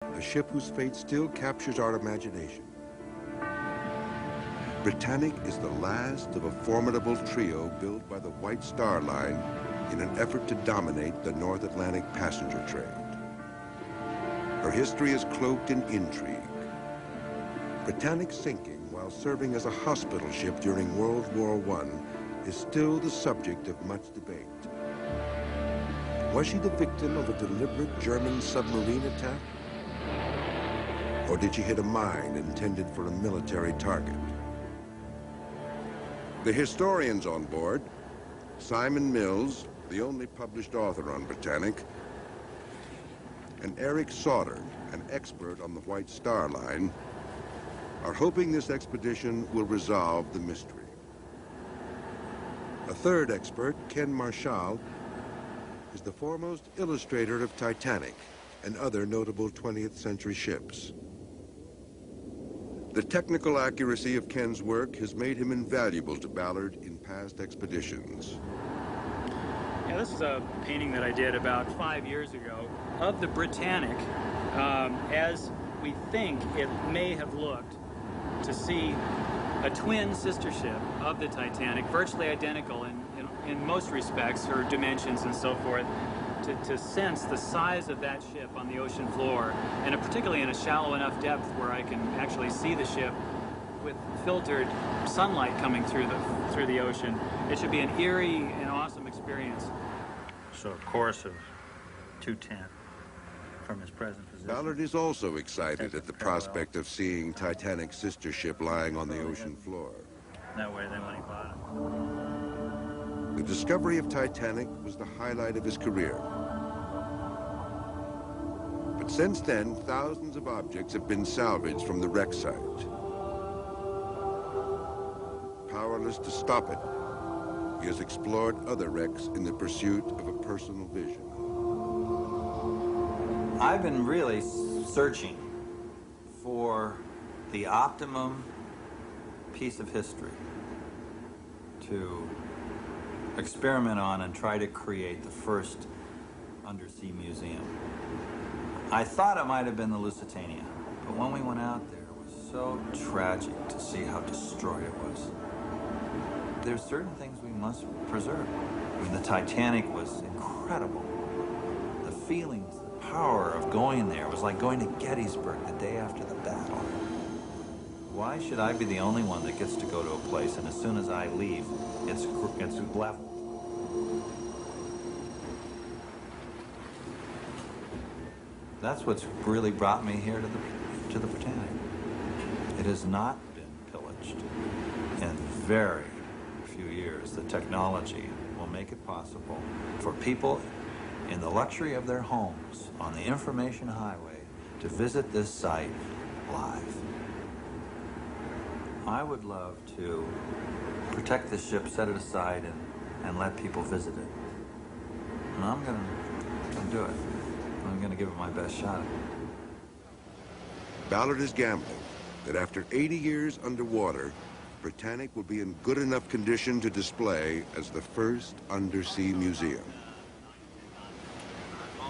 a ship whose fate still captures our imagination. Britannic is the last of a formidable trio built by the White Star Line in an effort to dominate the North Atlantic passenger trade. Her history is cloaked in intrigue. Britannic's sinking while serving as a hospital ship during World War I is still the subject of much debate. Was she the victim of a deliberate German submarine attack? Or did she hit a mine intended for a military target? The historians on board, Simon Mills, the only published author on Britannic, and Eric Sauter, an expert on the White Star Line, are hoping this expedition will resolve the mystery. A third expert, Ken Marshall, is the foremost illustrator of Titanic and other notable 20th century ships. The technical accuracy of Ken's work has made him invaluable to Ballard in past expeditions. Yeah, this is a painting that I did about 5 years ago of the Britannic as we think it may have looked to see a twin sister ship of the Titanic, virtually identical in most respects, her dimensions and so forth, to sense the size of that ship on the ocean floor, and particularly in a shallow enough depth where I can actually see the ship with filtered sunlight coming through the ocean. It should be an eerie and awesome experience. So a course of 210 from his present position. Ballard is also excited at the prospect of seeing Titanic's sister ship lying on the ocean floor. That way, then when he bought it. The discovery of Titanic was the highlight of his career. But since then, thousands of objects have been salvaged from the wreck site. Powerless to stop it, he has explored other wrecks in the pursuit of a personal vision. I've been really searching for the optimum piece of history to experiment on and try to create the first undersea museum. I thought it might have been the Lusitania, but when we went out there, it was so tragic to see how destroyed it was. There's certain things we must preserve. I mean, the Titanic was incredible. The feelings, the power of going there was like going to Gettysburg the day after the battle. Why should I be the only one that gets to go to a place and as soon as I leave, it's leveled? That's what's really brought me here to the Britannic. It has not been pillaged. In very few years, the technology will make it possible for people in the luxury of their homes on the information highway to visit this site live. I would love to protect this ship, set it aside, and let people visit it. And I'm gonna do it. I'm going to give it my best shot. Ballard is gambling that after 80 years underwater, Britannic will be in good enough condition to display as the first undersea museum.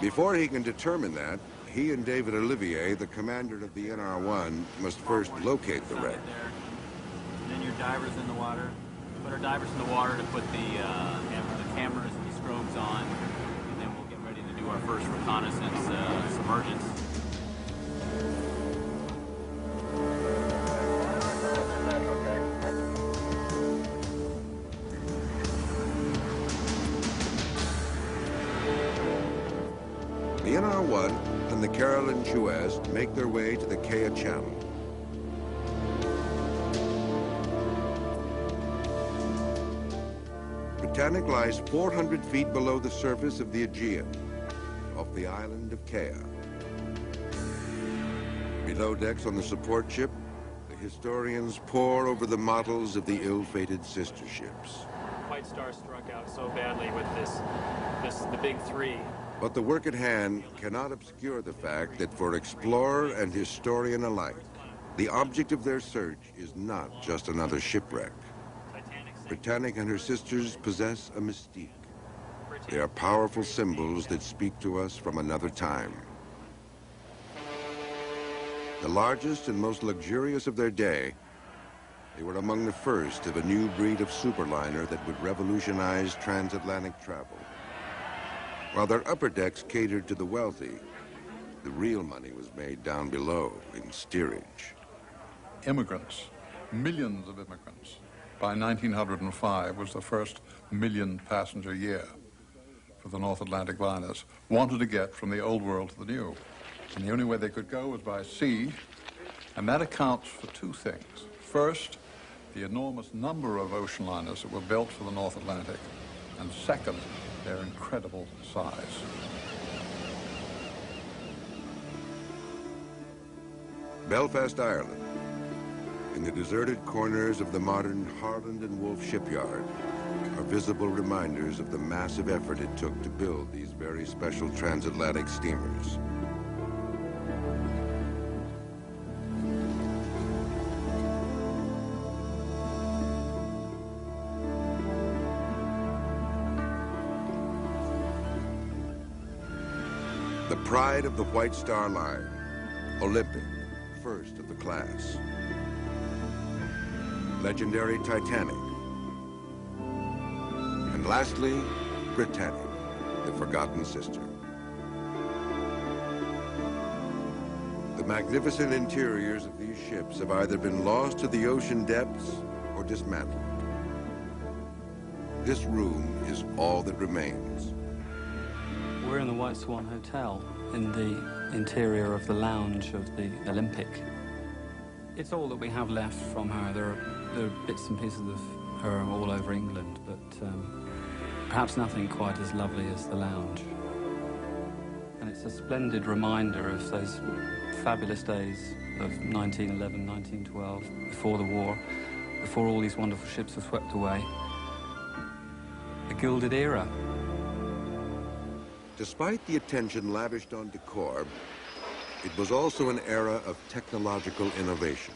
Before he can determine that, he and David Olivier, the commander of the NR-1, must first locate the wreck. And then your divers in the water. Put our divers in the water to put the cameras and the strobes on. Do our first reconnaissance submergence. The NR-1 and the Carolyn Chouest make their way to the Kea Channel. Britannic lies 400 feet below the surface of the Aegean, off the island of Kea. Below decks on the support ship, the historians pore over the models of the ill-fated sister ships. White Star struck out so badly with the big three. But the work at hand cannot obscure the fact that for explorer and historian alike, the object of their search is not just another shipwreck. Britannic and her sisters possess a mystique. They are powerful symbols that speak to us from another time. The largest and most luxurious of their day, they were among the first of a new breed of superliner that would revolutionize transatlantic travel. While their upper decks catered to the wealthy, the real money was made down below in steerage. Immigrants, millions of immigrants, by 1905 was the first million-passenger year for the North Atlantic liners, wanted to get from the old world to the new. And the only way they could go was by sea, and that accounts for two things. First, the enormous number of ocean liners that were built for the North Atlantic, and second, their incredible size. Belfast, Ireland. In the deserted corners of the modern Harland and Wolff shipyard are visible reminders of the massive effort it took to build these very special transatlantic steamers. The pride of the White Star Line, Olympic, first of the class. Legendary Titanic. And lastly, Britannic, the forgotten sister. The magnificent interiors of these ships have either been lost to the ocean depths or dismantled. This room is all that remains. We're in the White Swan Hotel, in the interior of the lounge of the Olympic. It's all that we have left from her. There are bits and pieces of her all over England, but perhaps nothing quite as lovely as the lounge. And it's a splendid reminder of those fabulous days of 1911, 1912, before the war, before all these wonderful ships were swept away. The Gilded Era. Despite the attention lavished on decor, it was also an era of technological innovation.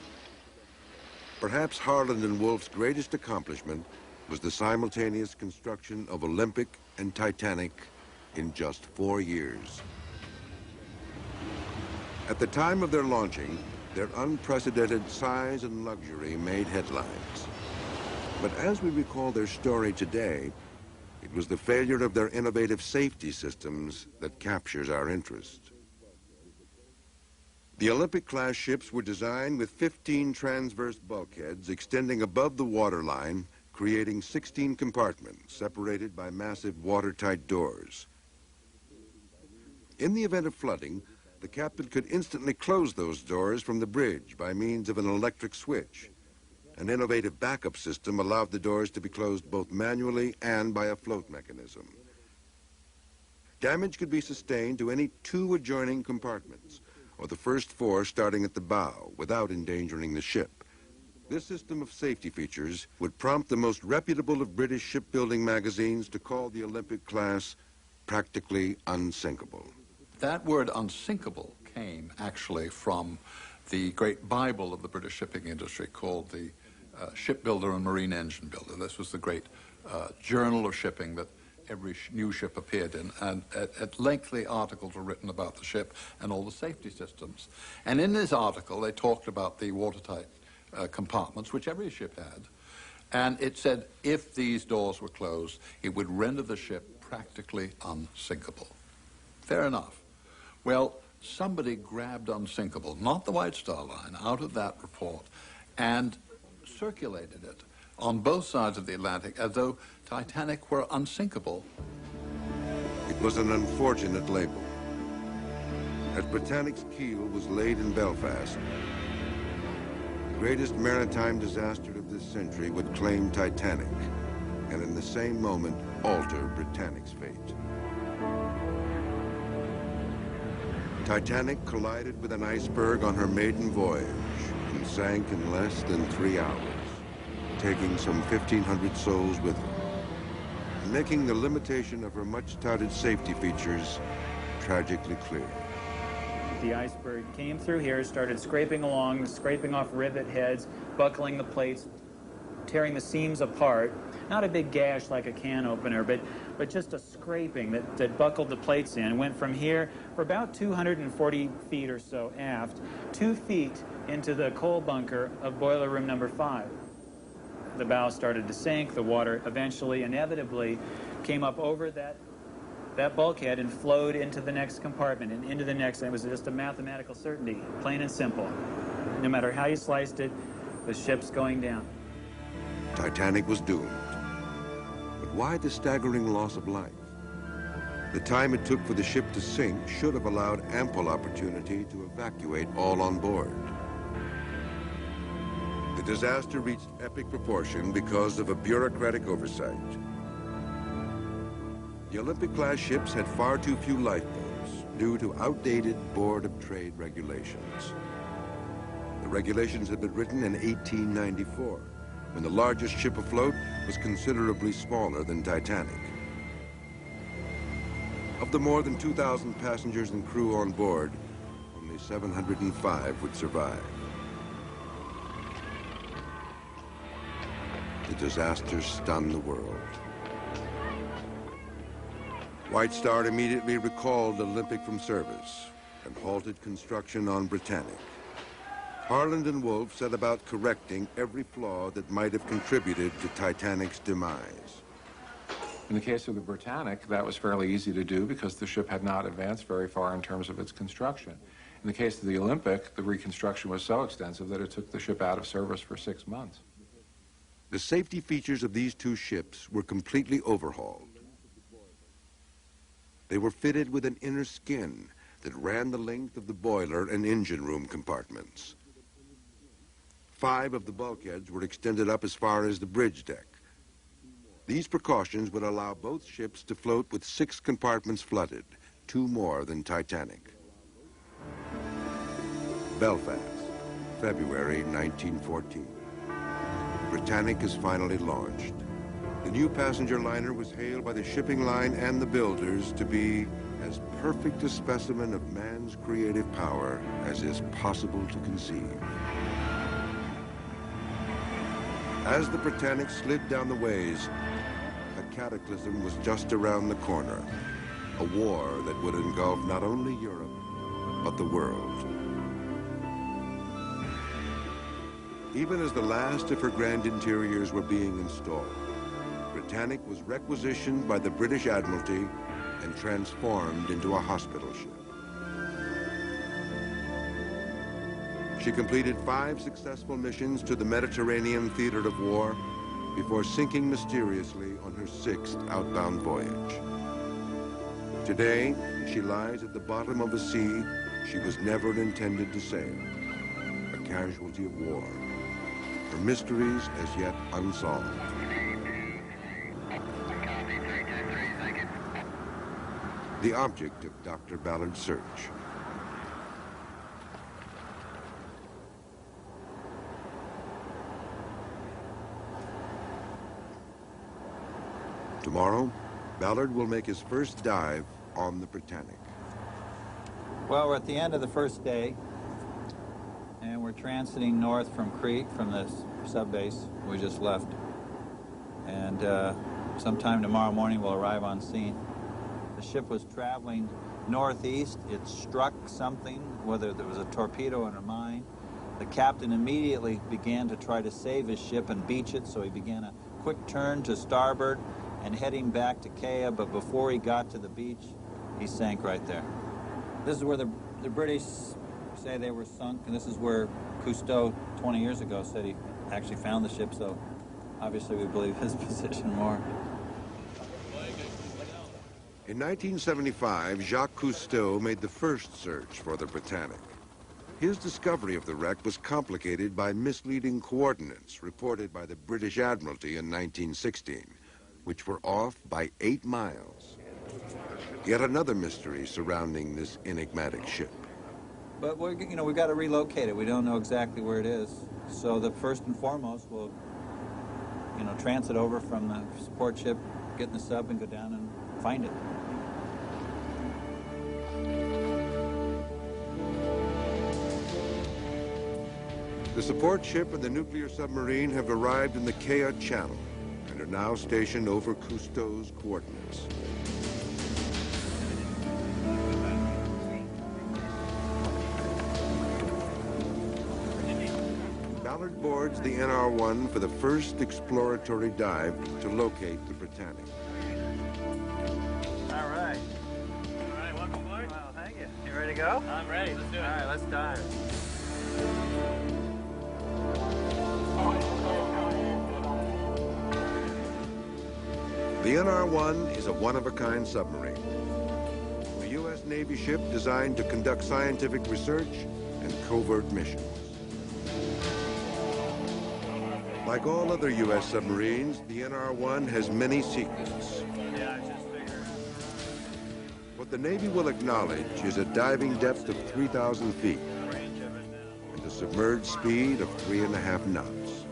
Perhaps Harland and Wolff's greatest accomplishment was the simultaneous construction of Olympic and Titanic in just 4 years. At the time of their launching, their unprecedented size and luxury made headlines. But as we recall their story today, it was the failure of their innovative safety systems that captures our interest. The Olympic-class ships were designed with 15 transverse bulkheads extending above the waterline, creating 16 compartments separated by massive watertight doors. In the event of flooding, the captain could instantly close those doors from the bridge by means of an electric switch. An innovative backup system allowed the doors to be closed both manually and by a float mechanism. Damage could be sustained to any 2 adjoining compartments, or the first 4 starting at the bow, without endangering the ship. This system of safety features would prompt the most reputable of British shipbuilding magazines to call the Olympic class practically unsinkable. That word unsinkable came actually from the great Bible of the British shipping industry called the Shipbuilder and Marine Engine Builder. This was the great journal of shipping that every new ship appeared in, and lengthy articles were written about the ship and all the safety systems. And in this article, they talked about the watertight compartments, which every ship had, and it said if these doors were closed, it would render the ship practically unsinkable. Fair enough. Well, somebody grabbed unsinkable, not the White Star Line, out of that report and circulated it on both sides of the Atlantic as though Titanic were unsinkable. It was an unfortunate label. As Britannic's keel was laid in Belfast, the greatest maritime disaster of this century would claim Titanic, and in the same moment alter Britannic's fate. Titanic collided with an iceberg on her maiden voyage and sank in less than 3 hours, taking some 1,500 souls with her, and making the limitation of her much-touted safety features tragically clear. The iceberg came through here, started scraping along, scraping off rivet heads, buckling the plates. tearing the seams apart. Not a big gash like a can opener, but just a scraping that buckled the plates in. Went from here for about 240 feet or so aft, 2 feet into the coal bunker of boiler room number 5. The bow started to sink. The water eventually, inevitably, came up over that bulkhead and flowed into the next compartment and into the next. And it was just a mathematical certainty, plain and simple. No matter how you sliced it, the ship's going down. Titanic was doomed. But why the staggering loss of life? The time it took for the ship to sink should have allowed ample opportunity to evacuate all on board. The disaster reached epic proportion because of a bureaucratic oversight. The Olympic-class ships had far too few lifeboats due to outdated Board of Trade regulations. The regulations had been written in 1894, when the largest ship afloat was considerably smaller than Titanic. Of the more than 2,000 passengers and crew on board, only 705 would survive. The disaster stunned the world. White Star immediately recalled Olympic from service and halted construction on Britannic. Harland and Wolff set about correcting every flaw that might have contributed to Titanic's demise. In the case of the Britannic, that was fairly easy to do because the ship had not advanced very far in terms of its construction. In the case of the Olympic, the reconstruction was so extensive that it took the ship out of service for 6 months. The safety features of these two ships were completely overhauled. They were fitted with an inner skin that ran the length of the boiler and engine room compartments. 5 of the bulkheads were extended up as far as the bridge deck. These precautions would allow both ships to float with 6 compartments flooded, 2 more than Titanic. Belfast, February 1914. Britannic is finally launched. The new passenger liner was hailed by the shipping line and the builders to be as perfect a specimen of man's creative power as is possible to conceive. As the Britannic slid down the ways, a cataclysm was just around the corner. A war that would engulf not only Europe, but the world. Even as the last of her grand interiors were being installed, Britannic was requisitioned by the British Admiralty and transformed into a hospital ship. She completed 5 successful missions to the Mediterranean theater of war before sinking mysteriously on her 6th outbound voyage. Today, she lies at the bottom of a sea she was never intended to sail, a casualty of war. Her mysteries as yet unsolved. The object of Dr. Ballard's search. Tomorrow, Ballard will make his first dive on the Britannic. Well, we're at the end of the first day, and we're transiting north from Crete, from the subbase we just left. And sometime tomorrow morning we'll arrive on scene. The ship was traveling northeast. It struck something, whether there was a torpedo or a mine. The captain immediately began to try to save his ship and beach it, so he began a quick turn to starboard and heading back to Kea, but before he got to the beach, he sank right there. This is where the British say they were sunk, and this is where Cousteau 20 years ago said he actually found the ship, so obviously we believe his position more. In 1975, Jacques Cousteau made the first search for the Britannic. His discovery of the wreck was complicated by misleading coordinates reported by the British Admiralty in 1916, which were off by 8 miles. Yet another mystery surrounding this enigmatic ship. But we've got to relocate it. We don't know exactly where it is. So the first and foremost, we'll, transit over from the support ship, get in the sub, and go down and find it. The support ship and the nuclear submarine have arrived in the Kea Channel and are now stationed over Cousteau's coordinates. Ballard boards the NR-1 for the first exploratory dive to locate the Britannic. All right. All right, welcome aboard. Well, thank you. You ready to go? I'm ready. Let's do it. All right, let's dive. The NR-1 is a one-of-a-kind submarine. A U.S. Navy ship designed to conduct scientific research and covert missions. Like all other U.S. submarines, the NR-1 has many secrets. Yeah, I just figured. What the Navy will acknowledge is a diving depth of 3,000 feet and a submerged speed of 3.5 knots.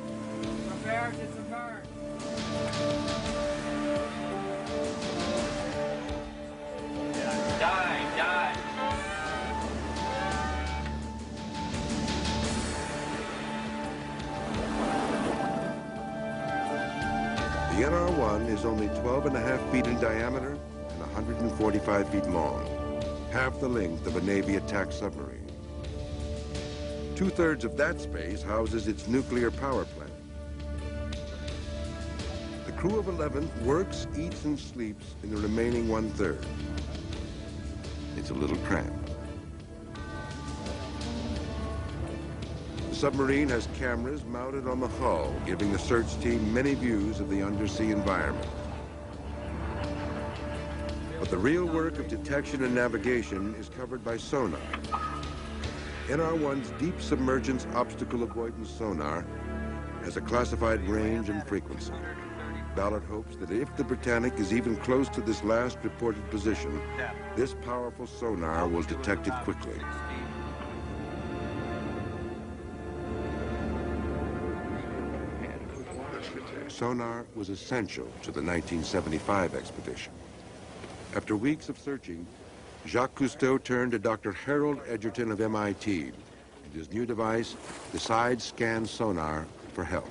Prepare to submerge. Dive, dive. The NR-1 is only 12.5 feet in diameter and 145 feet long, half the length of a Navy attack submarine. 2/3 of that space houses its nuclear power plant. The crew of 11 works, eats, and sleeps in the remaining 1/3. It's a little cramped. The submarine has cameras mounted on the hull, giving the search team many views of the undersea environment. But the real work of detection and navigation is covered by sonar. NR-1's deep submergence obstacle avoidance sonar has a classified range and frequency. Ballard hopes that if the Britannic is even close to this last reported position, this powerful sonar will detect it quickly. Sonar was essential to the 1975 expedition. After weeks of searching, Jacques Cousteau turned to Dr. Harold Edgerton of MIT and his new device, the side-scan sonar, for help.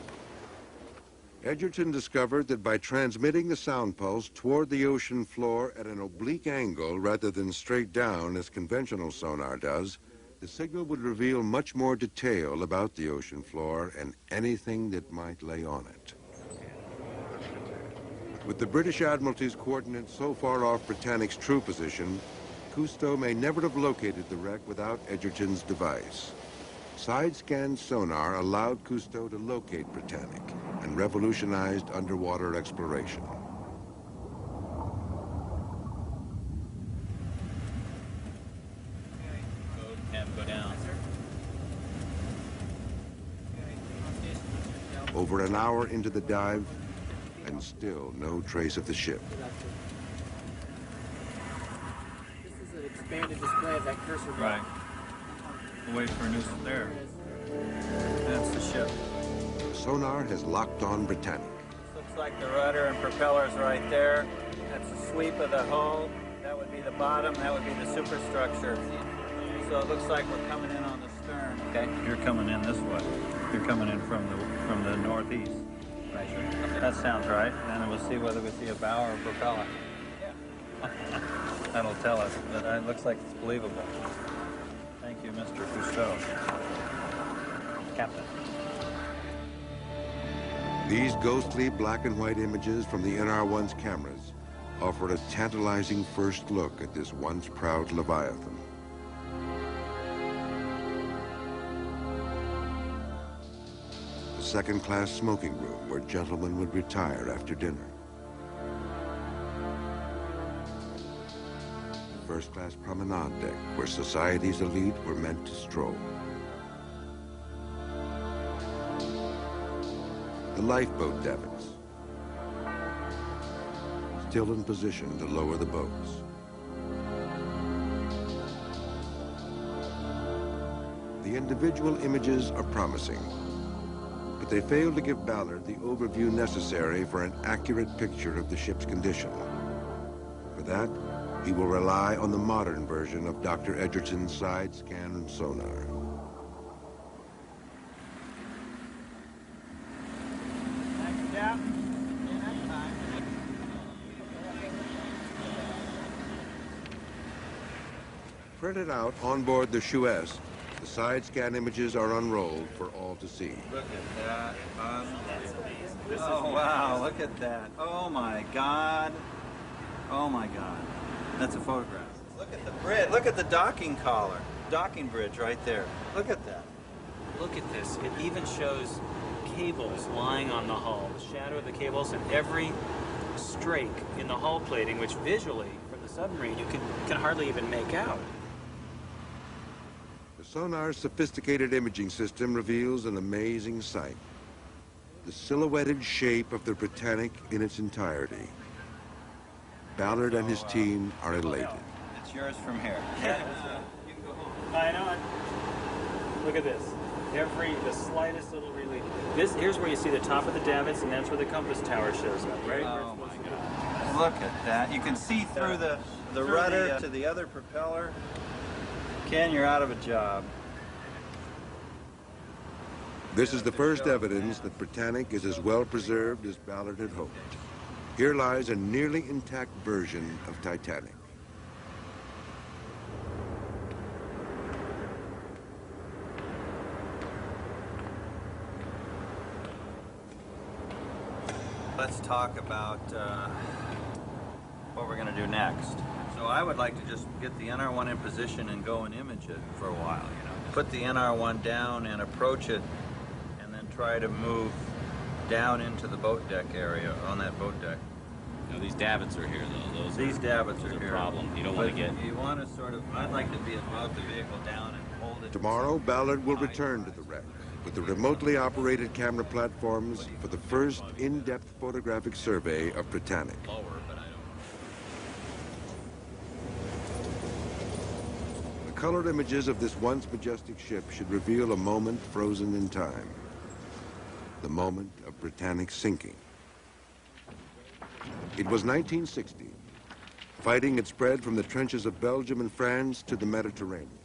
Edgerton discovered that by transmitting the sound pulse toward the ocean floor at an oblique angle rather than straight down as conventional sonar does, the signal would reveal much more detail about the ocean floor and anything that might lay on it. With the British Admiralty's coordinates so far off Britannic's true position, Cousteau may never have located the wreck without Edgerton's device. Side-scan sonar allowed Cousteau to locate Britannic and revolutionized underwater exploration. Go down. Over an hour into the dive, and still no trace of the ship. This is an expanded display of that cursor. Right. We'll wait for a new there. That's the ship. Sonar has locked on Britannic. Looks like the rudder and propellers right there. That's the sweep of the hull. That would be the bottom. That would be the superstructure. So it looks like we're coming in on the stern. Okay. You're coming in this way. You're coming in from the northeast. Right. That sounds right. And then we'll see whether we see a bow or a propeller. Yeah. That'll tell us. But it looks like it's believable. Thank you, Mr. Cousteau. Captain. These ghostly black and white images from the NR-1's cameras offer a tantalizing first look at this once proud Leviathan. The second-class smoking room where gentlemen would retire after dinner. The first-class promenade deck where society's elite were meant to stroll. The lifeboat davits, still in position to lower the boats. The individual images are promising, but they fail to give Ballard the overview necessary for an accurate picture of the ship's condition. For that, he will rely on the modern version of Dr. Edgerton's side scan and sonar. Printed out on board the Suez, the side scan images are unrolled for all to see. Look at that. Oh, wow, look at that. Oh, my God. Oh, my God. That's a photograph. Look at the bridge. Look at the docking collar. Docking bridge right there. Look at that. Look at this. It even shows cables lying on the hull, the shadow of the cables, and every strake in the hull plating, which visually, from the submarine, you can hardly even make out. The sonar's sophisticated imaging system reveals an amazing sight. The silhouetted shape of the Britannic in its entirety. Ballard and his team are elated. It's yours from here. You can go home. I know it. Look at this. The slightest little relief. Here's where you see the top of the davits, and that's where the compass tower shows up, right? Oh my God. Look at that. You can see through the rudder to the other propeller. Ken, you're out of a job. This is the first evidence that Britannic is as well preserved as Ballard had hoped. Here lies a nearly intact version of Titanic. Let's talk about what we're going to do next. So I would like to just get the NR1 in position and go and image it for a while, you know. Put the NR1 down and approach it, and then try to move down into the boat deck area, on that boat deck. No, these davits are here, though. These davits are a here. problem. You don't want to get... You want to sort of... I'd like to be above the vehicle down and hold it. Tomorrow, Ballard will return to the wreck with the remotely operated camera platforms for the first in-depth photographic survey of Britannic. Lower, but I don't... The colored images of this once majestic ship should reveal a moment frozen in time. The moment of Britannic's sinking. It was 1960. Fighting had spread from the trenches of Belgium and France to the Mediterranean.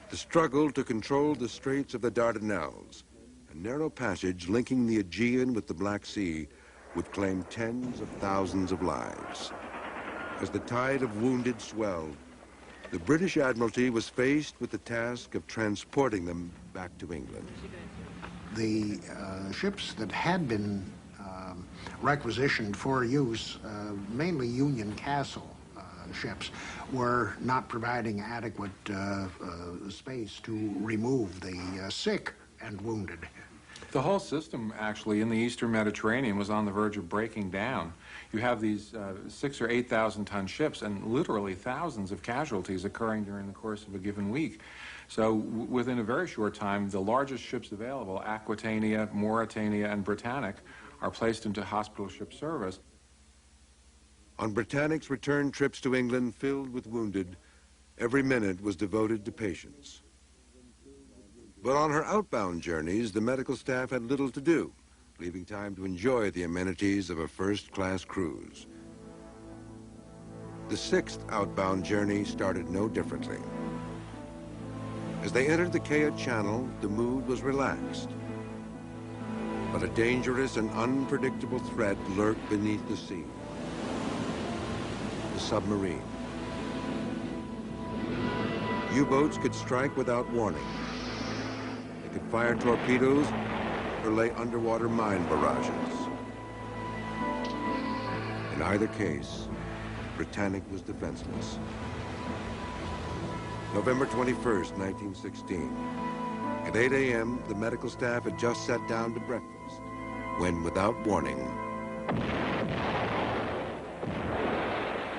The struggle to control the Straits of the Dardanelles, a narrow passage linking the Aegean with the Black Sea, would claim tens of thousands of lives. As the tide of wounded swelled, the British Admiralty was faced with the task of transporting them back to England. The ships that had been requisitioned for use, mainly Union Castle ships, were not providing adequate space to remove the sick and wounded. The whole system, actually, in the Eastern Mediterranean was on the verge of breaking down. You have these 6,000 or 8,000 ton ships and literally thousands of casualties occurring during the course of a given week. So within a very short time, the largest ships available, Aquitania, Mauritania, and Britannic, are placed into hospital ship service. On Britannic's return trips to England filled with wounded, every minute was devoted to patients. But on her outbound journeys, the medical staff had little to do, leaving time to enjoy the amenities of a first-class cruise. The sixth outbound journey started no differently. As they entered the Kea Channel, the mood was relaxed. But a dangerous and unpredictable threat lurked beneath the sea. The submarine. U-boats could strike without warning. They could fire torpedoes or lay underwater mine barrages. In either case, Britannic was defenseless. November 21st, 1916. At 8 a.m., the medical staff had just sat down to breakfast when, without warning,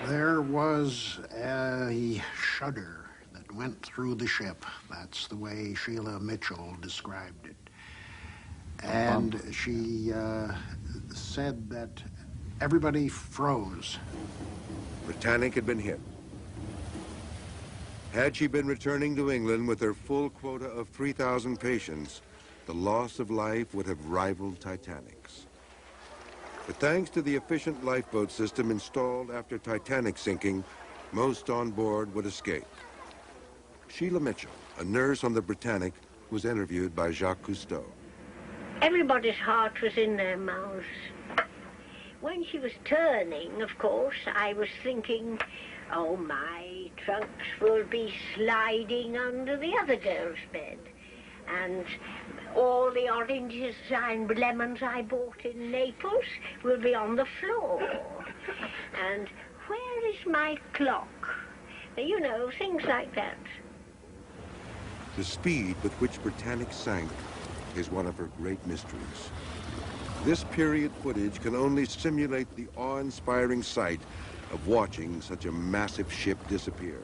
There was a shudder that went through the ship. That's the way Sheila Mitchell described it. And she said that everybody froze. Britannic had been hit. Had she been returning to England with her full quota of 3,000 patients, the loss of life would have rivaled Titanic's. But thanks to the efficient lifeboat system installed after Titanic's sinking, most on board would escape. Sheila Mitchell, a nurse on the Britannic, was interviewed by Jacques Cousteau. Everybody's heart was in their mouths. When she was turning, of course, I was thinking, oh my, trunks will be sliding under the other girl's bed. And all the oranges and lemons I bought in Naples will be on the floor. And where is my clock? You know, things like that. The speed with which Britannic sank is one of her great mysteries. This period footage can only simulate the awe-inspiring sight of watching such a massive ship disappear.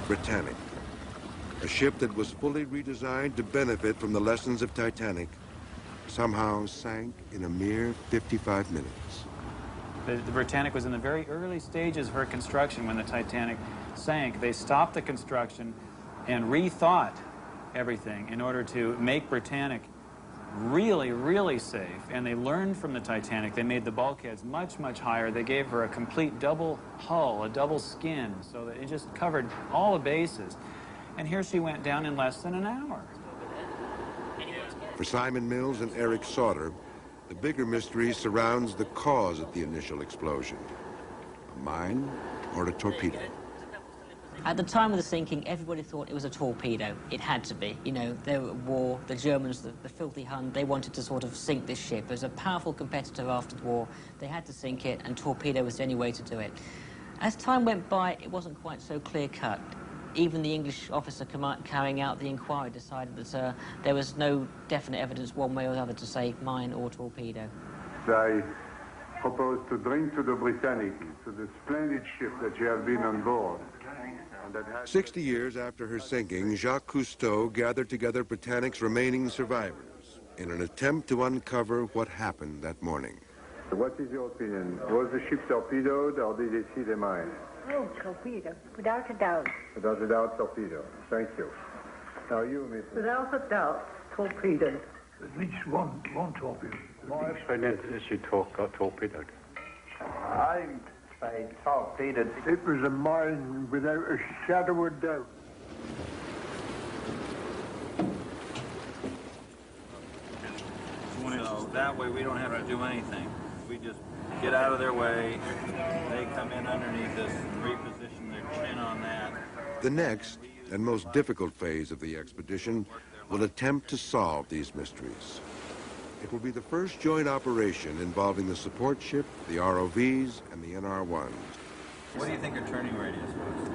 Britannic, a ship that was fully redesigned to benefit from the lessons of Titanic, somehow sank in a mere 55 minutes. The Britannic was in the very early stages of her construction when the Titanic sank. They stopped the construction and rethought everything in order to make Britannic really, really safe. And they learned from the Titanic. They made the bulkheads much, much higher. They gave her a complete double hull, a double skin, so that it just covered all the bases. And here she went down in less than an hour. For Simon Mills and Eric Sauter, the bigger mystery surrounds the cause of the initial explosion. A mine or a torpedo? At the time of the sinking, everybody thought it was a torpedo. It had to be. You know, they were at war. The Germans, the filthy Hun, they wanted to sort of sink this ship. As a powerful competitor after the war, they had to sink it, and torpedo was the only way to do it. As time went by, it wasn't quite so clear-cut. Even the English officer carrying out the inquiry decided that there was no definite evidence one way or the other to say mine or torpedo. I propose to drink to the Britannic, to the splendid ship that you have been on board. 60 years after her sinking, Jacques Cousteau gathered together Britannic's remaining survivors in an attempt to uncover what happened that morning. What is your opinion? Was the ship torpedoed or did they see the mine? Oh, torpedo, without a doubt. Without a doubt, torpedo. Thank you. Now you, Mr. Without a doubt, torpedo. At least one torpedo. My opinion is she got torpedoed. I say torpedoed. It was a mine without a shadow of doubt. So that way we don't have to do anything. We just get out of their way. They come in underneath us and reposition their chin on that. The next and most difficult phase of the expedition will attempt to solve these mysteries. It will be the first joint operation involving the support ship, the ROVs, and the NR-1s. What do you think her turning radius was?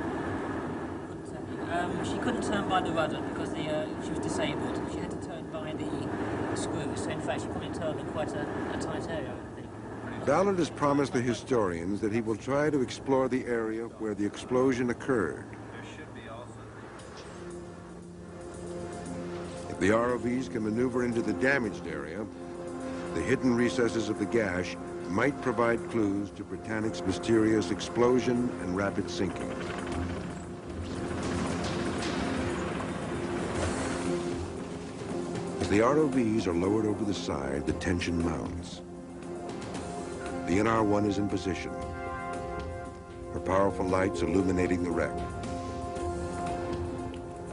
She couldn't turn by the rudder because she was disabled. She had to turn by the screws. So in fact, she probably turned in quite a tight area, I think. Ballard has promised the historians that he will try to explore the area where the explosion occurred. If the ROVs can maneuver into the damaged area, the hidden recesses of the gash might provide clues to Britannic's mysterious explosion and rapid sinking. As the ROVs are lowered over the side, the tension mounts. The NR-1 is in position, her powerful lights illuminating the wreck.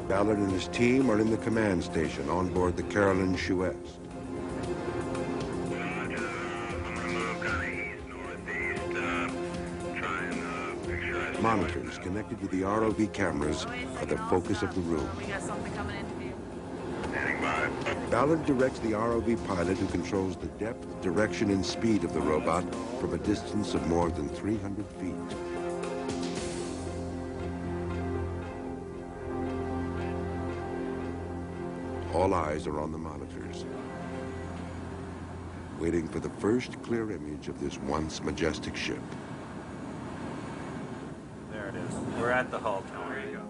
Ballard and his team are in the command station on board the Carolyn Chouette. Monitors connected to the ROV cameras are the focus of the room. We got something coming into view. Ballard directs the ROV pilot who controls the depth, direction, and speed of the robot from a distance of more than 300 feet. All eyes are on the monitors, waiting for the first clear image of this once majestic ship. There it is. We're at the hull tower. There you go.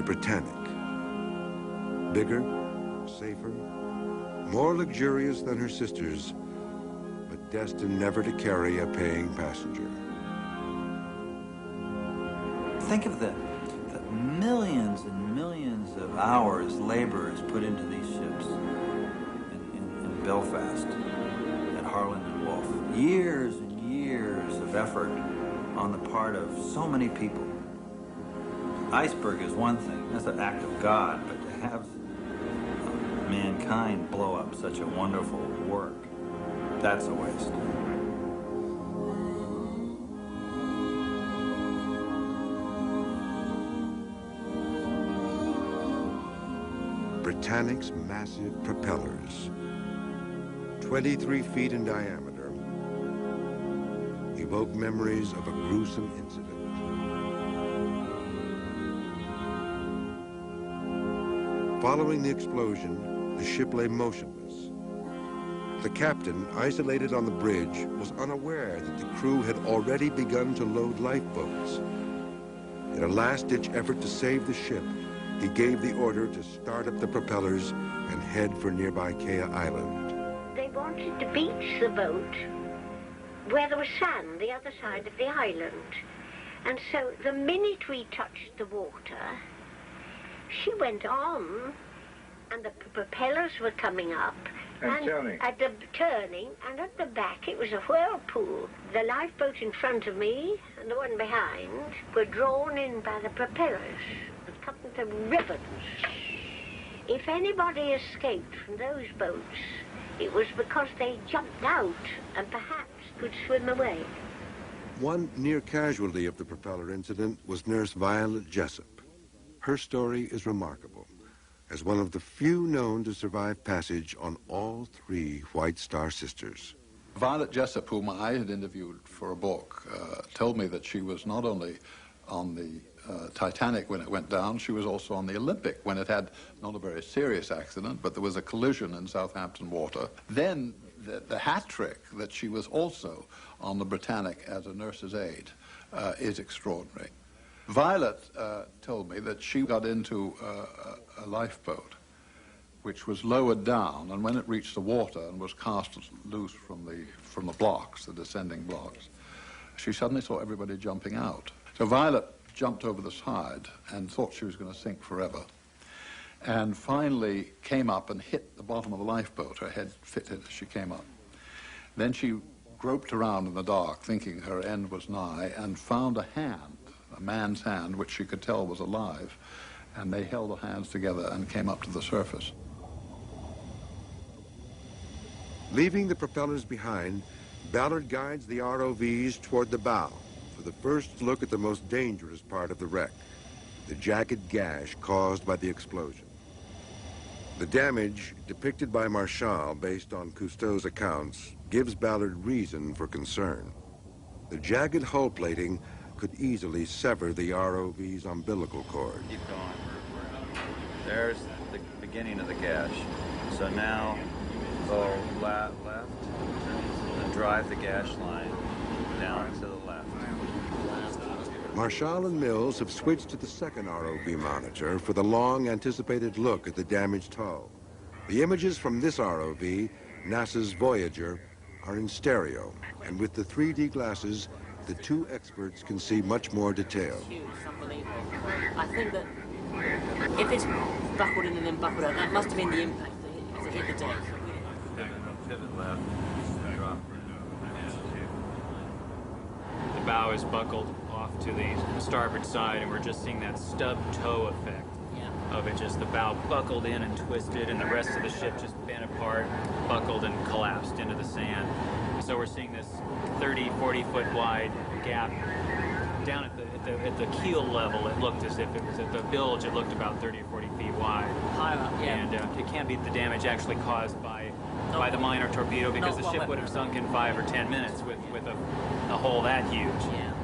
Britannic. Bigger, safer, more luxurious than her sisters, but destined never to carry a paying passenger. Think of the millions and millions of hours labor is put into these ships in Belfast, at Harland and Wolff. Years and years of effort on the part of so many people. Iceberg is one thing, that's an act of God, but to have mankind blow up such a wonderful work, that's a waste. Britannic's massive propellers, 23 feet in diameter, evoke memories of a gruesome incident. Following the explosion, the ship lay motionless. The captain, isolated on the bridge, was unaware that the crew had already begun to load lifeboats. In a last-ditch effort to save the ship, he gave the order to start up the propellers and head for nearby Kea Island. They wanted to beach the boat where there was sand, the other side of the island. And so the minute we touched the water, she went on, and the propellers were coming up. And turning. At the turning, and at the back it was a whirlpool. The lifeboat in front of me and the one behind were drawn in by the propellers and cut into ribbons. If anybody escaped from those boats, it was because they jumped out and perhaps could swim away. One near casualty of the propeller incident was Nurse Violet Jessup. Her story is remarkable, as one of the few known to survive passage on all three White Star sisters. Violet Jessup, whom I had interviewed for a book, told me that she was not only on the Titanic when it went down, she was also on the Olympic when it had not a very serious accident, but there was a collision in Southampton water. Then the hat trick that she was also on the Britannic as a nurse's aide is extraordinary. Violet told me that she got into a lifeboat which was lowered down, and when it reached the water and was cast loose from the blocks, the descending blocks, she suddenly saw everybody jumping out. So Violet jumped over the side and thought she was going to sink forever, and finally came up and hit the bottom of the lifeboat. Her head fitted as she came up. Then she groped around in the dark, thinking her end was nigh, and found a hand, a man's hand, which she could tell was alive, and they held their hands together and came up to the surface. Leaving the propellers behind, Ballard guides the ROVs toward the bow for the first look at the most dangerous part of the wreck, the jagged gash caused by the explosion. The damage, depicted by Marshall based on Cousteau's accounts, gives Ballard reason for concern. The jagged hull plating could easily sever the ROV's umbilical cord. Keep going. There's the beginning of the gash. So now go left and drive the gash line down to the left. Marshall and Mills have switched to the second ROV monitor for the long-anticipated look at the damaged hull. The images from this ROV, NASA's Voyager, are in stereo, and with the 3D glasses, the two experts can see much more detail. It's huge, it's unbelievable. I think that if it's buckled in and then buckled out, that must have been the impact as it hit the deck. Pivot left, drop. The bow is buckled off to the starboard side, and we're just seeing that stub toe effect of it, just the bow buckled in and twisted, and the rest of the ship just bent apart, buckled and collapsed into the sand. So we're seeing this 30, 40-foot wide gap down at the keel level. It looked as if it was at the bilge. It looked about 30 or 40 feet wide. Higher up, yeah. And it can't be the damage actually caused by the minor torpedo, because the ship would have sunk in 5 or 10 minutes with a hole that huge. Yeah.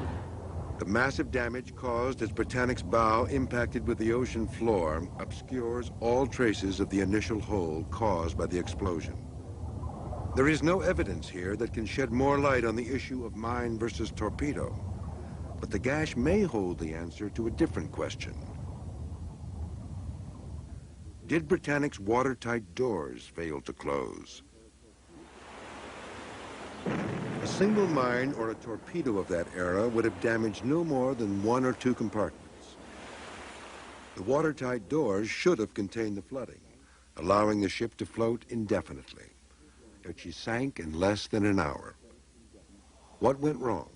The massive damage caused as Britannic's bow impacted with the ocean floor obscures all traces of the initial hole caused by the explosion. There is no evidence here that can shed more light on the issue of mine versus torpedo, but the gash may hold the answer to a different question. Did Britannic's watertight doors fail to close? A single mine or a torpedo of that era would have damaged no more than 1 or 2 compartments. The watertight doors should have contained the flooding, allowing the ship to float indefinitely. Yet she sank in less than an hour. What went wrong?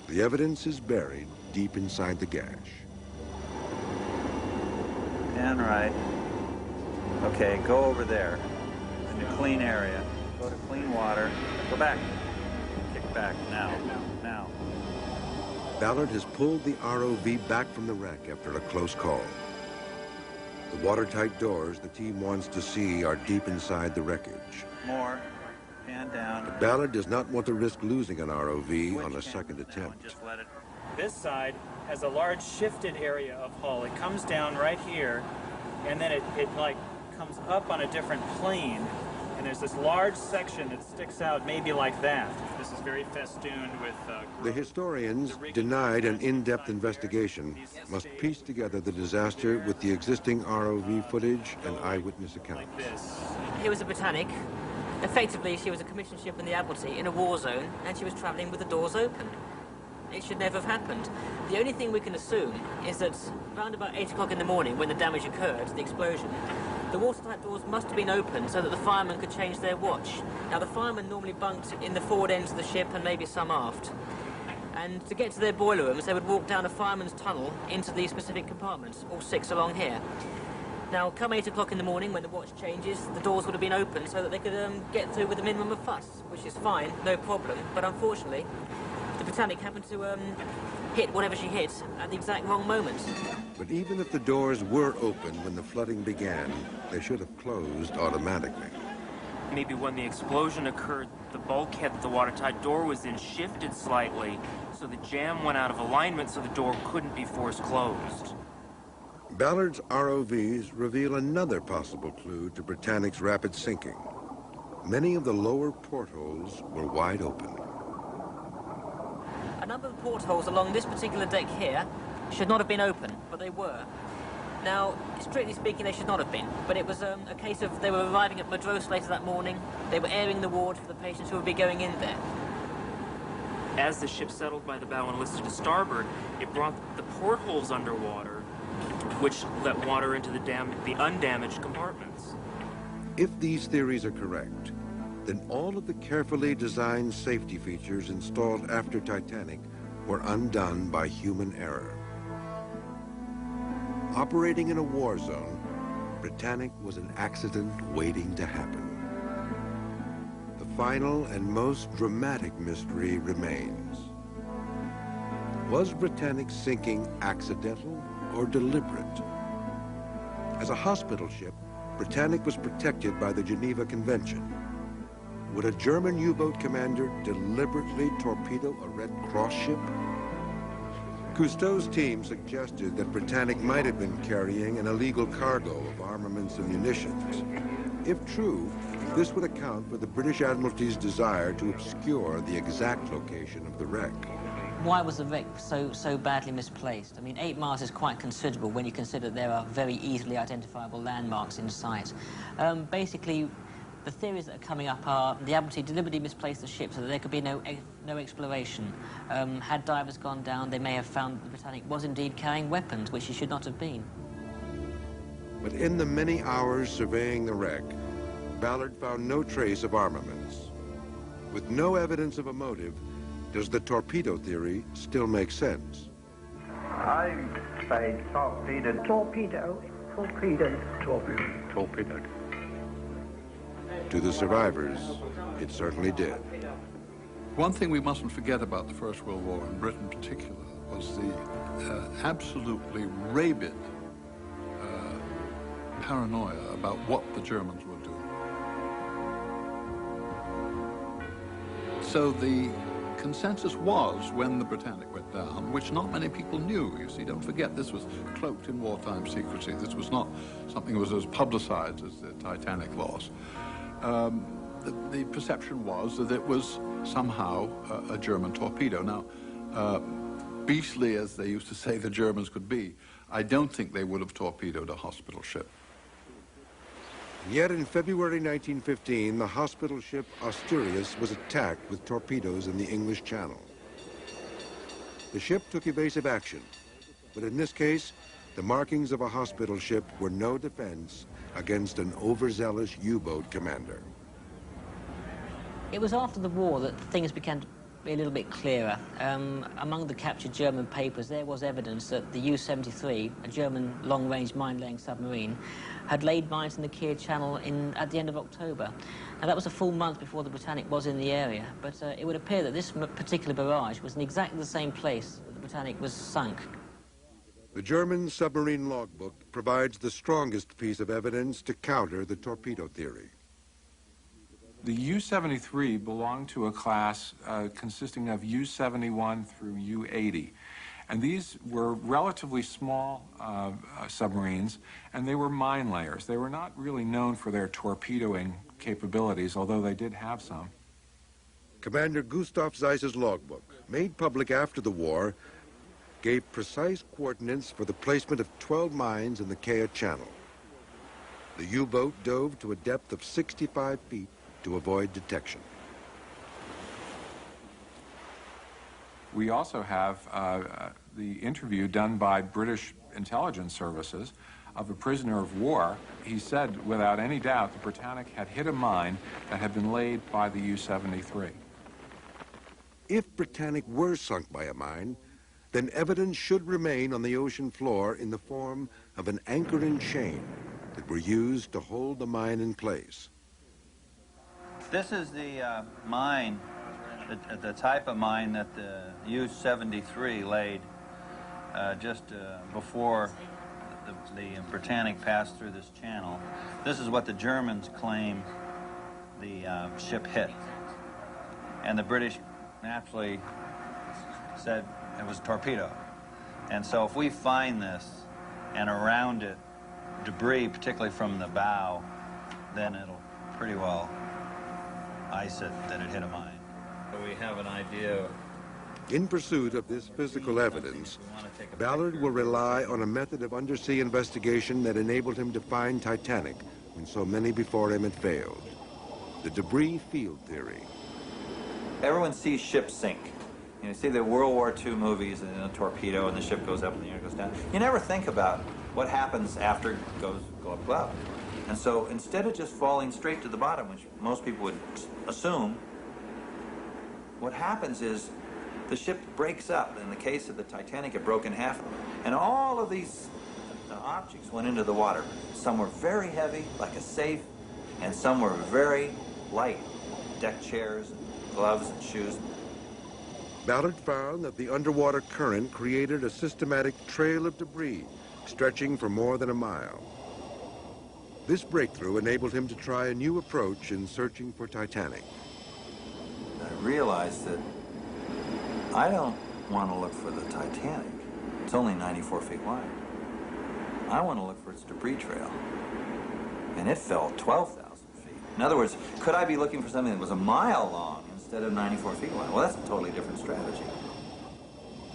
The evidence is buried deep inside the gash. And right. Okay, go over there. In a clean area. Go to clean water. Go back. Kick back. Now. Now. Ballard has pulled the ROV back from the wreck after a close call. The watertight doors the team wants to see are deep inside the wreckage. More. Hand down. But Ballard does not want to risk losing an ROV on a second attempt. Just let it. This side has a large shifted area of hull. It comes down right here, and then it like comes up on a different plane, and there's this large section that sticks out maybe like that. This is very festooned with The historians, denied an in-depth investigation, must piece together the disaster with the existing ROV footage and eyewitness accounts. like this. Here was a Britannic. Effectively, she was a commissioned ship in the Admiralty in a war zone, and she was travelling with the doors open. It should never have happened. The only thing we can assume is that around about 8 o'clock in the morning, when the damage occurred, the explosion, the watertight doors must have been open so that the firemen could change their watch. Now, the firemen normally bunked in the forward ends of the ship and maybe some aft. And to get to their boiler rooms, they would walk down a fireman's tunnel into these specific compartments, all 6 along here. Now, come 8 o'clock in the morning, when the watch changes, the doors would have been open so that they could get through with a minimum of fuss, which is fine, no problem. But unfortunately, the Britannic happened to hit whatever she hit at the exact wrong moment. But even if the doors were open when the flooding began, they should have closed automatically. Maybe when the explosion occurred, the bulkhead that the watertight door was in shifted slightly, so the jam went out of alignment so the door couldn't be forced closed. Ballard's ROVs reveal another possible clue to Britannic's rapid sinking. Many of the lower portholes were wide open. A number of portholes along this particular deck here should not have been open, but they were. Now, strictly speaking, they should not have been, but it was a case of they were arriving at Madros later that morning. They were airing the ward for the patients who would be going in there. As the ship settled by the bow and listed to starboard, it brought the portholes underwater, which let water into the undamaged compartments. If these theories are correct, then all of the carefully designed safety features installed after Titanic were undone by human error. Operating in a war zone, Britannic was an accident waiting to happen. The final and most dramatic mystery remains. Was Britannic's sinking accidental or deliberate? As a hospital ship, Britannic was protected by the Geneva Convention. Would a German U-boat commander deliberately torpedo a Red Cross ship? Cousteau's team suggested that Britannic might have been carrying an illegal cargo of armaments and munitions. If true, this would account for the British Admiralty's desire to obscure the exact location of the wreck. Why was the wreck so badly misplaced? I mean, 8 miles is quite considerable when you consider there are very easily identifiable landmarks in sight. Basically, the theories that are coming up are the Admiralty deliberately misplaced the ship so that there could be no exploration. Had divers gone down, they may have found that the Britannic was indeed carrying weapons, which she should not have been. But in the many hours surveying the wreck, Ballard found no trace of armaments. With no evidence of a motive, does the torpedo theory still make sense? I say torpedoed. Torpedo. Torpedoed. Torpedoed. Torpedoed. To the survivors, it certainly did. One thing we mustn't forget about the First World War, in Britain in particular, was the absolutely rabid paranoia about what the Germans would do. So the consensus was, when the Britannic went down, which not many people knew, you see, don't forget, this was cloaked in wartime secrecy. This was not something that was as publicized as the Titanic was. The perception was that it was somehow a German torpedo. Now, beastly as they used to say the Germans could be, I don't think they would have torpedoed a hospital ship. Yet in February 1915, the hospital ship Asturias was attacked with torpedoes in the English Channel. The ship took evasive action, but in this case, the markings of a hospital ship were no defense against an overzealous U-boat commander. It was after the war that things began to be a little bit clearer. Among the captured German papers, there was evidence that the U-73, a German long-range mine-laying submarine, had laid mines in the Kiel Channel at the end of October. Now, that was a full month before the Britannic was in the area, but it would appear that this particular barrage was in exactly the same place that the Britannic was sunk. The German submarine logbook provides the strongest piece of evidence to counter the torpedo theory. The U-73 belonged to a class consisting of U-71 through U-80. And these were relatively small submarines, and they were mine layers. They were not really known for their torpedoing capabilities, although they did have some. Commander Gustav Zeiss's logbook, made public after the war, gave precise coordinates for the placement of 12 mines in the Kiel Channel. The U-boat dove to a depth of 65 feet to avoid detection. We also have the interview done by British intelligence services of a prisoner of war. He said, without any doubt, the Britannic had hit a mine that had been laid by the U-73. If Britannic were sunk by a mine, then evidence should remain on the ocean floor in the form of an anchor and chain that were used to hold the mine in place. This is the mine, the type of mine that the U-73 laid just before the Britannic passed through this channel. This is what the Germans claim the ship hit. And the British naturally said it was a torpedo. And so if we find this and around it debris, particularly from the bow, then it'll pretty well ice it that it hit a mine. So we have an idea. In pursuit of this physical evidence, Ballard will rely on a method of undersea investigation that enabled him to find Titanic when so many before him had failed. The debris field theory. Everyone sees ships sink. You see the World War II movies and a torpedo and the ship goes up and the air goes down. You never think about what happens after it goes up. And so instead of just falling straight to the bottom, which most people would assume, what happens is the ship breaks up. In the case of the Titanic, it broke in half. And all of these objects went into the water. Some were very heavy, like a safe, and some were very light, deck chairs, gloves, and shoes. Ballard found that the underwater current created a systematic trail of debris stretching for more than a mile. This breakthrough enabled him to try a new approach in searching for Titanic. I realized that I don't want to look for the Titanic. It's only 94 feet wide. I want to look for its debris trail. And it fell 12,000 feet. In other words, could I be looking for something that was a mile long instead of 94 feet wide? Well, that's a totally different strategy.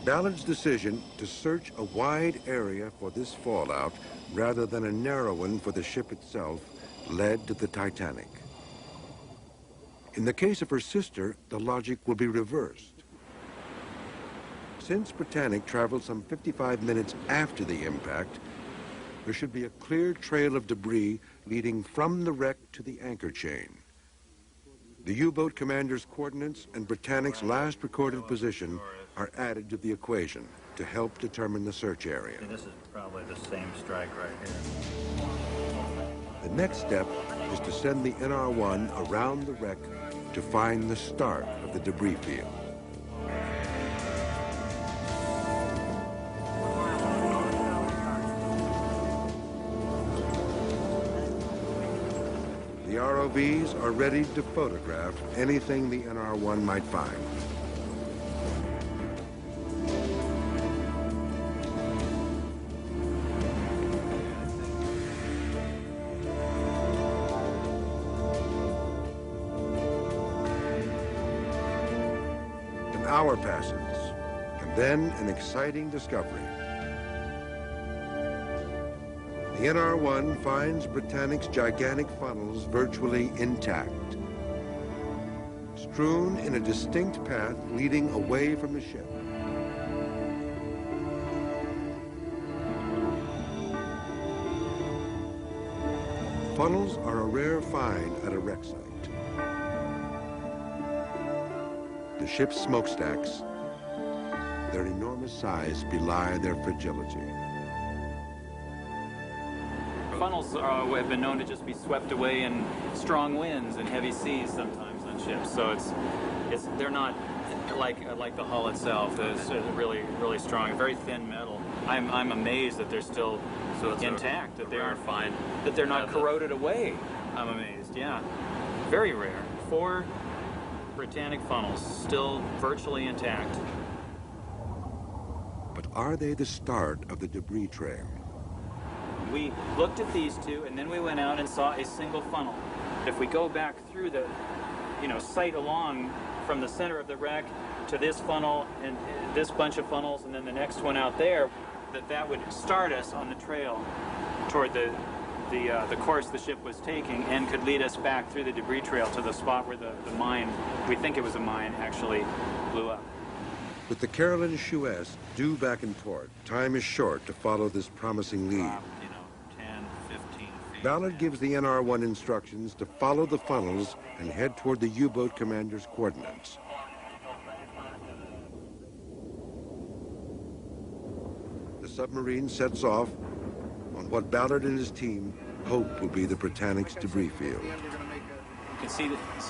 Ballard's decision to search a wide area for this fallout rather than a narrow one for the ship itself led to the Titanic. In the case of her sister, the logic will be reversed. Since Britannic traveled some 55 minutes after the impact, there should be a clear trail of debris leading from the wreck to the anchor chain. The U-boat commander's coordinates and Britannic's last recorded position are added to the equation to help determine the search area. See, this is probably the same strike right here. The next step is to send the NR-1 around the wreck to find the start of the debris field. The ROVs are ready to photograph anything the NR-1 might find. An hour passes, and then an exciting discovery. The NR-1 finds Britannic's gigantic funnels virtually intact, strewn in a distinct path leading away from the ship. Funnels are a rare find at a wreck site. The ship's smokestacks, their enormous size, belie their fragility. Funnels have been known to just be swept away in strong winds and heavy seas sometimes on ships. So they're not like the hull itself. It's really strong, very thin metal. I'm amazed that they're still intact, that they aren't fine, that they're not corroded away. I'm amazed. Yeah, very rare. 4 Britannic funnels still virtually intact. But are they the start of the debris trail? We looked at these 2, and then we went out and saw a single funnel. If we go back through the, sight along from the center of the wreck to this funnel and this bunch of funnels, and then the next one out there, that would start us on the trail toward the course the ship was taking, and could lead us back through the debris trail to the spot where the mine, we think it was a mine, actually blew up. With the Carolyn Suez due back in port, time is short to follow this promising lead. 10, 15 feet. Ballard gives the NR-1 instructions to follow the funnels and head toward the U-boat commander's coordinates. The submarine sets off on what Ballard and his team hope will be the Britannic's debris field. You can see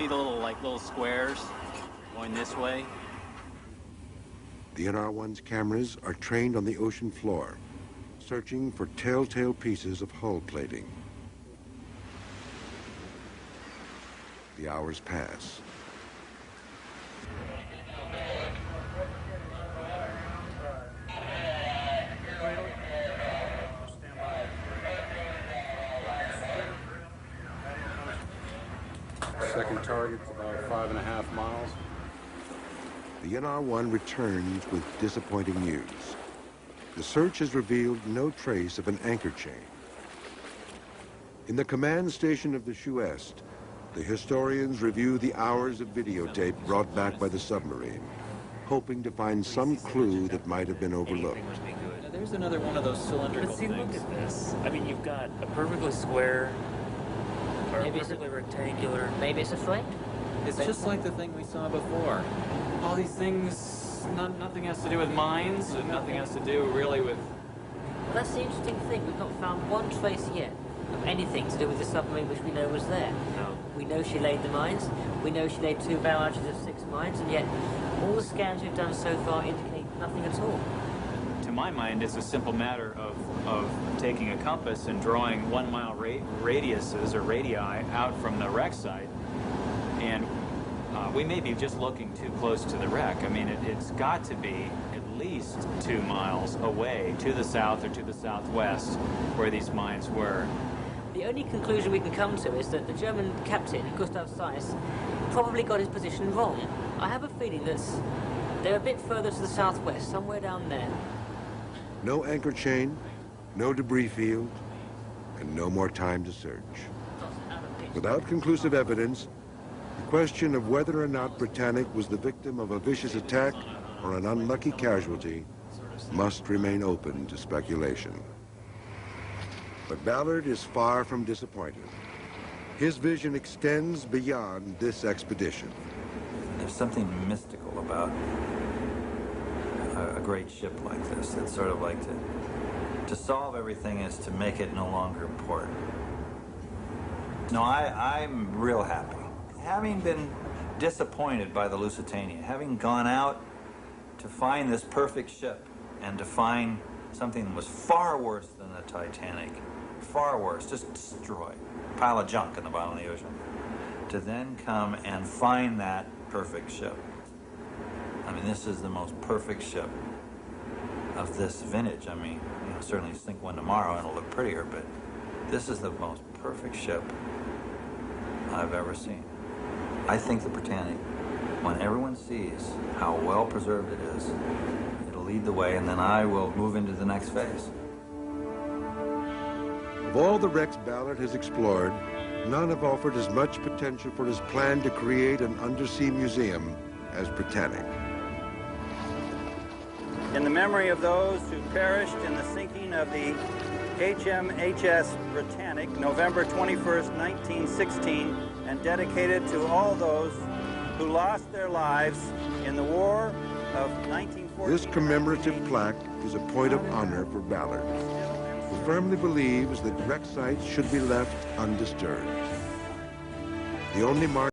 the little squares going this way. The NR-1's cameras are trained on the ocean floor, searching for telltale pieces of hull plating. The hours pass. Second target's about 5.5 miles. The NR-1 returns with disappointing news. The search has revealed no trace of an anchor chain. In the command station of the Suez, the historians review the hours of videotape brought back by the submarine, hoping to find some clue that might have been overlooked. Now, there's another one of those cylindrical But see, things. look at this. I mean, you've got a perfectly square, or Maybe it's perfectly rectangular. Maybe it's a flame? It's just like the thing we saw before. All these things, nothing has to do with mines, and nothing has to do really with... Well, that's the interesting thing. We've not found one trace yet of anything to do with the submarine which we know was there. No. We know she laid the mines. We know she laid 2 barrages of 6 mines, and yet all the scans we've done so far indicate nothing at all. To my mind, it's a simple matter of taking a compass and drawing 1 mile radiuses or radii out from the wreck site, and we may be just looking too close to the wreck. I mean, it's got to be at least 2 miles away to the south or to the southwest where these mines were. The only conclusion we can come to is that the German captain, Gustav Seiss, probably got his position wrong. I have a feeling that they're a bit further to the southwest, somewhere down there. No anchor chain, no debris field, and no more time to search. Without conclusive evidence, the question of whether or not Britannic was the victim of a vicious attack or an unlucky casualty must remain open to speculation. But Ballard is far from disappointed. His vision extends beyond this expedition. There's something mystical about a great ship like this. It's sort of like to solve everything is to make it no longer important. No, I'm real happy. Having been disappointed by the Lusitania, having gone out to find this perfect ship and to find something that was far worse than the Titanic, far worse, just destroyed, a pile of junk in the bottom of the ocean, to then come and find that perfect ship. I mean, this is the most perfect ship of this vintage. I mean, certainly sink one tomorrow and it'll look prettier, but this is the most perfect ship I've ever seen. I think the Britannic, when everyone sees how well preserved it is, it'll lead the way, and then I will move into the next phase. Of all the wrecks Ballard has explored, none have offered as much potential for his plan to create an undersea museum as Britannic. In the memory of those who perished in the sinking of the HMHS Britannic, November 21st, 1916, and dedicated to all those who lost their lives in the War of 1914. This commemorative plaque is a point of honor for Ballard, who firmly believes that wreck sites should be left undisturbed. The only mark